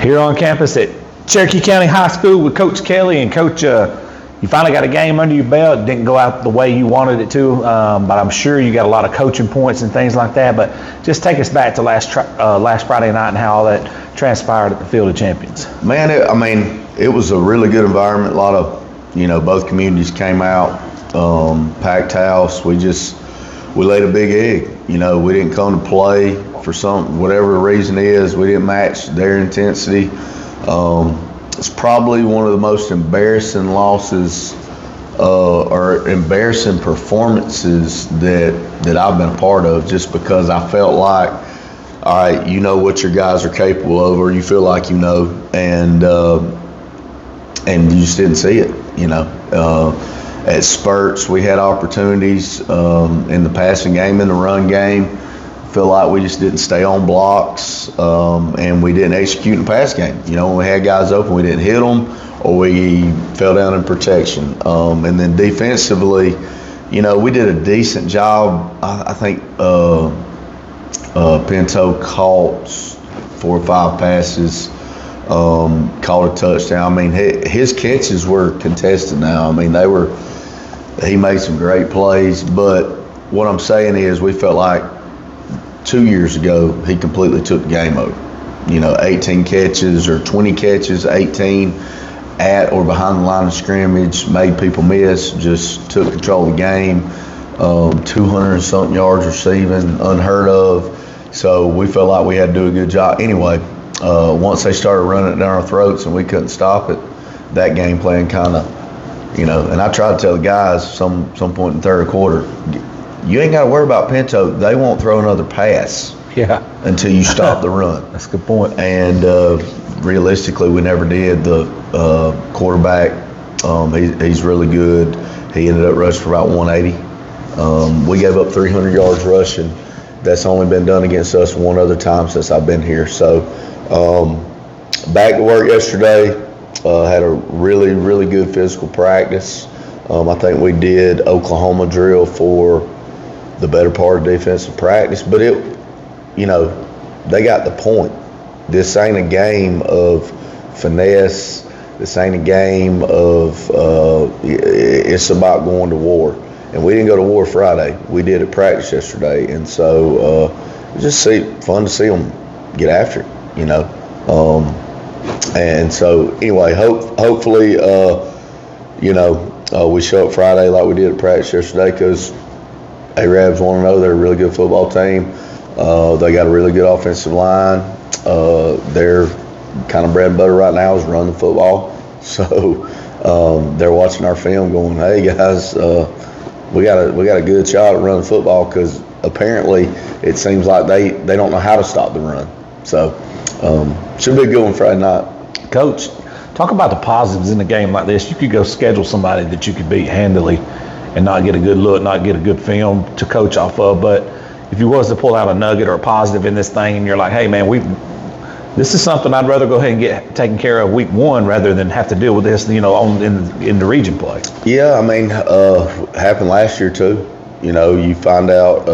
Here on campus at Cherokee County High School with Coach Kelly. And Coach, you finally got a game under your belt. It didn't go out the way you wanted it to, but I'm sure you got a lot of coaching points and things like that. But just take us back to last Friday night and how all that transpired at the Field of Champions. Man, it was a really good environment. A lot of, both communities came out, packed house. We laid a big egg. We didn't come to play for whatever the reason is. We didn't match their intensity. It's probably one of the most embarrassing losses or embarrassing performances that I've been a part of, just because I felt like, all right, you know what your guys are capable of, or you feel like and you just didn't see it. At spurts, we had opportunities in the passing game, in the run game. Feel like we just didn't stay on blocks, and we didn't execute in the pass game. When we had guys open, we didn't hit them, or we fell down in protection. And then defensively, we did a decent job. I think Pinto caught 4 or 5 passes, caught a touchdown. His catches were contested now. He made some great plays, but what I'm saying is we felt like 2 years ago he completely took the game over. 18 catches or 20 catches, 18 at or behind the line of scrimmage, made people miss, just took control of the game. 200 and something yards receiving, unheard of. So we felt like we had to do a good job. Anyway, once they started running it down our throats and we couldn't stop it, that game plan kind of, and I tried to tell the guys some point in the third quarter, you ain't got to worry about Pinto. They won't throw another pass until you stop the run. That's a good point. And realistically, we never did. The quarterback, he's really good. He ended up rushing for about 180. We gave up 300 yards rushing. That's only been done against us one other time since I've been here. So back to work yesterday. Had a really, really good physical practice. I think we did Oklahoma drill for the better part of defensive practice, but they got the point. This ain't a game of finesse. This ain't a game of it's about going to war. And we didn't go to war Friday. We did at practice yesterday, and so it was just fun to see them get after it. And so anyway, hopefully we show up Friday like we did at practice yesterday, because Arabs want to know they're a really good football team. They got a really good offensive line. Their kind of bread and butter right now is run the football. So they're watching our film going, hey guys, we got a good shot at running football, because apparently it seems like they don't know how to stop the run. So should be a good one Friday night. Coach, talk about the positives in a game like this. You could go schedule somebody that you could beat handily and not get a good look, not get a good film to coach off of. But if you was to pull out a nugget or a positive in this thing and you're like, hey man, this is something I'd rather go ahead and get taken care of week 1 rather than have to deal with this, in the region play. Yeah, happened last year too. You find out,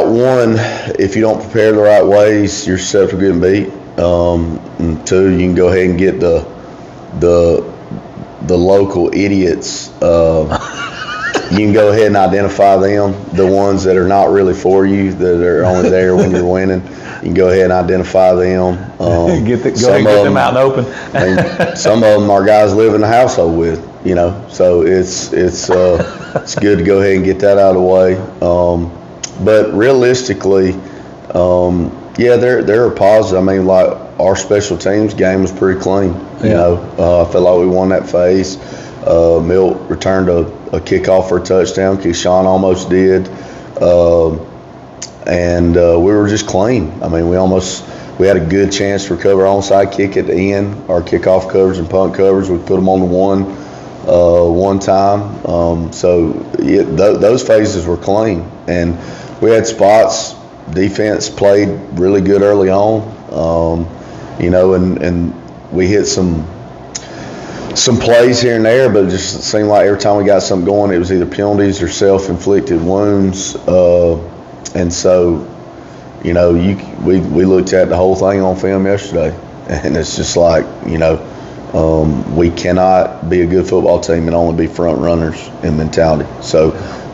one, if you don't prepare the right ways, you're set for getting beat. And 2, you can go ahead and get the local idiots. You can go ahead and identify them, the ones that are not really for you, that are only there when you're winning. You can go ahead and identify them. Go ahead and get them out in the open. Some of them our guys live in the household with, So it's good to go ahead and get that out of the way. But realistically, there are positives. Like our special teams game was pretty clean. I feel like we won that phase. Milt returned a kickoff for a touchdown. Keyshawn almost did. And we were just clean. We almost we had a good chance to recover onside kick at the end. Our kickoff covers and punt covers, we put them on the one time. Those phases were clean, and we had spots. Defense played really good early on, and we hit some plays here and there, but it just seemed like every time we got something going, it was either penalties or self-inflicted wounds. And so, we looked at the whole thing on film yesterday, and it's just like, we cannot be a good football team and only be front runners in mentality. So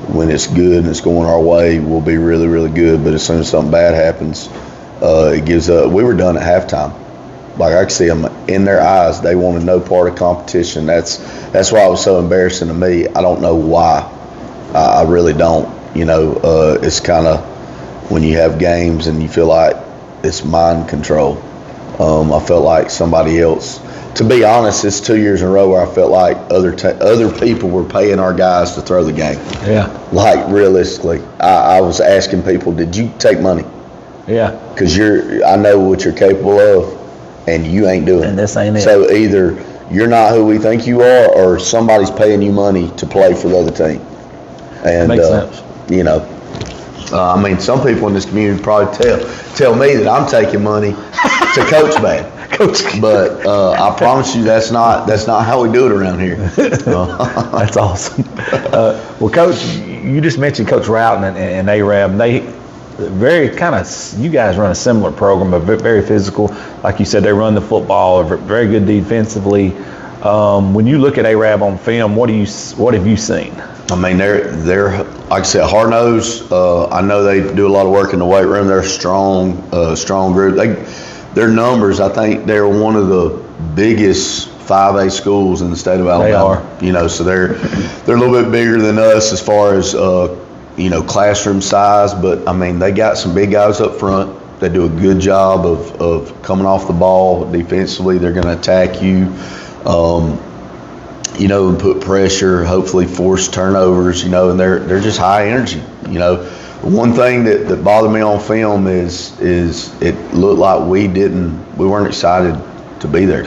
when it's good and it's going our way, we'll be really, really good. But as soon as something bad happens, it gives up. We were done at halftime. Like, I could see them in their eyes. They wanted no part of competition. That's why it was so embarrassing to me. I don't know why. I really don't. It's kind of when you have games and you feel like it's mind control. I felt like somebody else. To be honest, it's 2 years in a row where I felt like other people were paying our guys to throw the game. Yeah. Like, realistically, I was asking people, did you take money? Yeah. Because I know what you're capable of, and you ain't doing it. And this ain't it. So either you're not who we think you are, or somebody's paying you money to play for the other team. And makes sense. Some people in this community probably tell me that I'm taking money to coach bad. But I promise you, that's not how we do it around here. That's awesome. Well, Coach, you just mentioned Coach Routon and Arab. They very you guys run a similar program, but very physical. Like you said, they run the football, very good defensively. When you look at Arab on film, what have you seen? I mean, they're like I said, hard nosed. I know they do a lot of work in the weight room. They're a strong group. Their numbers, I think they're one of the biggest 5A schools in the state of Alabama. They are. So they're a little bit bigger than us as far as classroom size. But I mean, they got some big guys up front. They do a good job of coming off the ball defensively. They're going to attack you. And put pressure, hopefully force turnovers, and they're just high energy. One thing that bothered me on film is it looked like we weren't excited to be there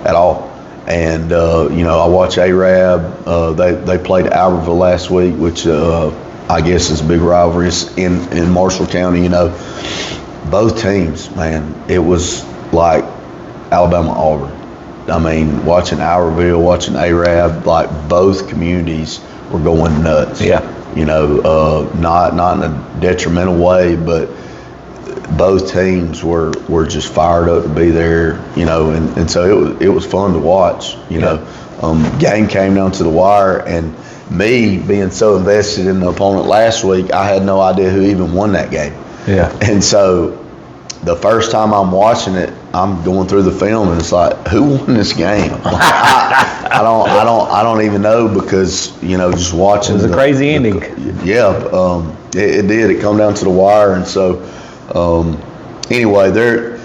at all. And, I watched Arab, they played Albertville last week, which I guess is a big rivalry in Marshall County, Both teams, man, it was like Alabama-Auburn. I mean, watching Albertville, watching Arab, like both communities were going nuts. Yeah. Not in a detrimental way, but both teams were just fired up to be there, and so it was fun to watch, Game came down to the wire, and me being so invested in the opponent last week, I had no idea who even won that game. Yeah. And so the first time I'm watching it, I'm going through the film, and it's like, who won this game? I don't even know, because just watching. It was a crazy ending. It did. It come down to the wire, and so anyway, they're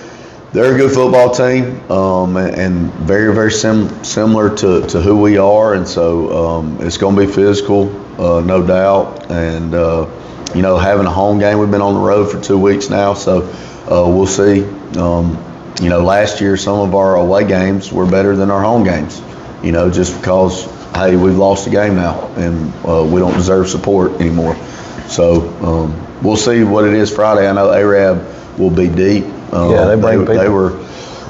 a good football team, and very, very similar to who we are, and so it's going to be physical, no doubt, and having a home game. We've been on the road for 2 weeks now, so we'll see. Last year some of our away games were better than our home games, just because, hey, we've lost the game now, and we don't deserve support anymore. So we'll see what it is Friday. I know Arab will be deep. They bring people. They were.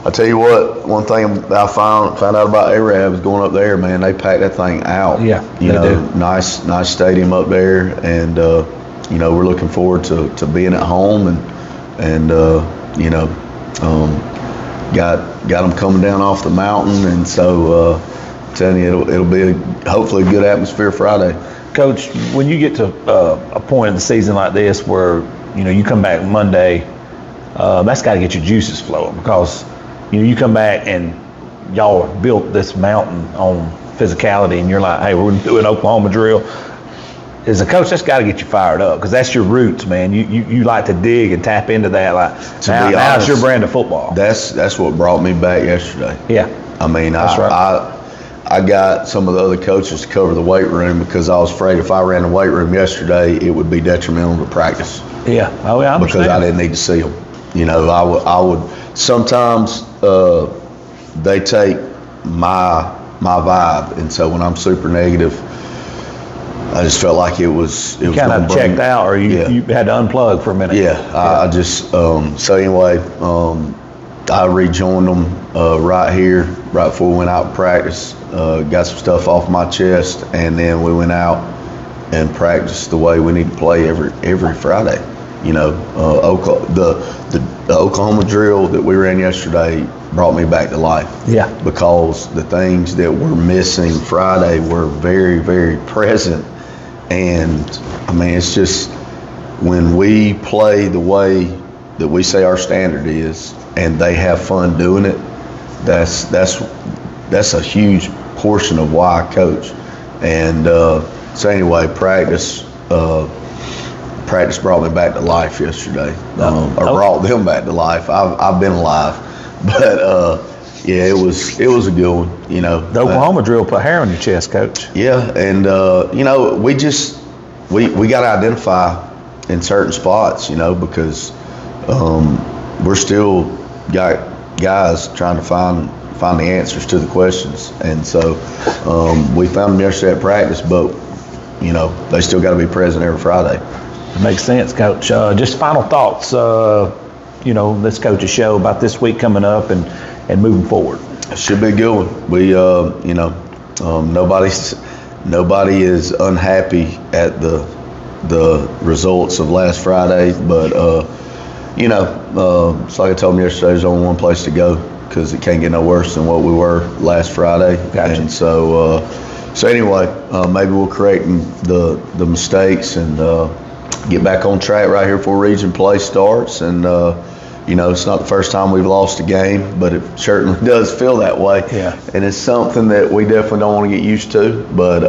I tell you what, one thing I found out about Arab is going up there, man. They packed that thing out. Yeah, they do. Nice stadium up there, and we're looking forward to being at home, and got them coming down off the mountain, and so I'm telling you, it'll be hopefully a good atmosphere Friday. Coach, when you get to a point in the season like this where you come back Monday, that's got to get your juices flowing, because you come back and y'all built this mountain on physicality, and you're like, hey, we're doing Oklahoma drill. As a coach, that's got to get you fired up, because that's your roots, man. You like to dig and tap into that. Like, now it's your brand of football. That's what brought me back yesterday. Yeah. I mean, that's right. I got some of the other coaches to cover the weight room, because I was afraid if I ran the weight room yesterday, it would be detrimental to practice. Yeah. Oh, yeah, I understand. Because I didn't need to see them. I would sometimes they take my vibe, and so when I'm super negative, I just felt like it was kind of checked out, or you had to unplug for a minute. I just so anyway, I rejoined them right here, right before we went out to practice. Got some stuff off my chest, and then we went out and practiced the way we need to play every Friday. The Oklahoma drill that we ran yesterday brought me back to life. Yeah. Because the things that were missing Friday were very, very present. And I mean, it's just when we play the way that we say our standard is, and they have fun doing it, that's a huge portion of why I coach. And so anyway, practice brought me back to life yesterday. Or brought them back to life. I've been alive, but it was a good one. The Oklahoma drill put hair on your chest, Coach. Yeah, and we got to identify in certain spots, because we're still got guys trying to find the answers to the questions, and so we found them yesterday at practice, but they still got to be present every Friday. It makes sense, Coach. Just final thoughts, this coach's show about this week coming up and moving forward. It should be a good one. We, nobody is unhappy at the results of last Friday, but it's like I told them yesterday, there's only one place to go because it can't get no worse than what we were last Friday. Gotcha. And so anyway, maybe we'll correct the mistakes and get back on track right here before region play starts. And it's not the first time we've lost a game, but it certainly does feel that way. Yeah. And it's something that we definitely don't want to get used to, but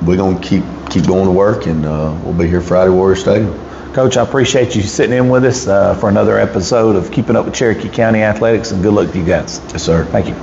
we're going to keep going to work, and we'll be here Friday, Warrior Stadium. Coach, I appreciate you sitting in with us for another episode of Keeping Up with Cherokee County Athletics, and good luck to you guys. Yes, sir. Thank you.